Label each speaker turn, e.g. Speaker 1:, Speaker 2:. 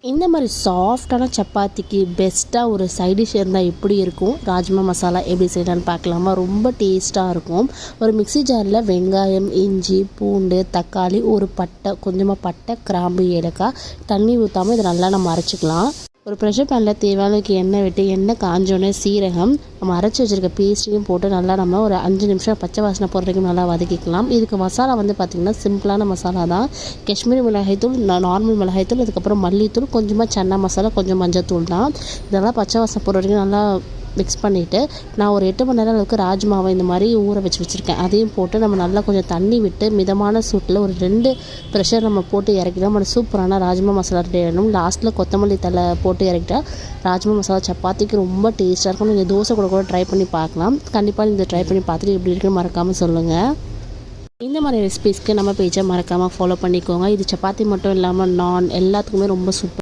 Speaker 1: இந்த மாதிரி சாஃப்டான சப்பாத்திக்கு பெஸ்ட்டாக ஒரு சைட் டிஷ் இருந்தால் எப்படி இருக்கும்? ராஜ்மா மசாலா எப்படி செய்யலான்னு பார்க்கலாமா? ரொம்ப டேஸ்ட்டாக இருக்கும். ஒரு மிக்ஸி ஜாரில் வெங்காயம், இஞ்சி, பூண்டு, தக்காளி, ஒரு பட்டை, கொஞ்சமாக பட்டை, கிராம்பு, ஏலக்காய், தண்ணி ஊற்றாமல் இதை நல்லா நம்ம அரைச்சிக்கலாம். ஒரு ப்ரெஷர் பேனில் தேவையானதுக்கு எண்ணெய் விட்டு எண்ணெய் காஞ்சோடனே சீரகம், நம்ம அரைச்சி வச்சுருக்க பேஸ்ட்டையும் போட்டு நல்லா நம்ம ஒரு 5 நிமிஷம் பச்சை வாசனை போடுற வரைக்கும் நல்லா வதக்கிக்கலாம். இதுக்கு மசாலா வந்து பார்த்திங்கன்னா சிம்பிளான மசாலா தான். காஷ்மீரி மிளகாய்த்தூள், நார்மல் மிளகாய்த்தூள், அதுக்கப்புறம் மல்லித்தூள், கொஞ்சமாக சன்னா மசாலா, கொஞ்சம் மஞ்சத்தூள் தான். இதெல்லாம் பச்சை வாசனை போடுற வரைக்கும் நல்லா மிக்ஸ் பண்ணிவிட்டு நான் ஒரு 8 மணி நேரம் அளவுக்கு ராஜ்மாவை இந்த மாதிரி ஊற வச்சுருக்கேன். அதையும் போட்டு நம்ம நல்லா கொஞ்சம் தண்ணி விட்டு மிதமான சூட்டில் ஒரு 2 ப்ரெஷர் நம்ம போட்டு இறக்கிட்டா நம்ம சூப்பரான ராஜ்மா மசாலா ரெடி ஆகிடும். லாஸ்ட்டில் கொத்தமல்லி தழை போட்டு இறக்கிட்டா ராஜ்மா மசாலா சப்பாத்திக்கு ரொம்ப டேஸ்ட்டாக இருக்கும். நீங்கள் தோசை கூட ட்ரை பண்ணி பார்க்கலாம். கண்டிப்பாக இந்த ட்ரை பண்ணி பார்த்துட்டு எப்படி இருக்குன்னு மறக்காமல் சொல்லுங்கள். இந்த மாதிரி ரெசிபீஸ்க்கு நம்ம பேஜை மறக்காமல் ஃபாலோ பண்ணிக்கோங்க. இது சப்பாத்தி மட்டும் இல்லாமல் நான் எல்லாத்துக்குமே ரொம்ப சூப்பர்.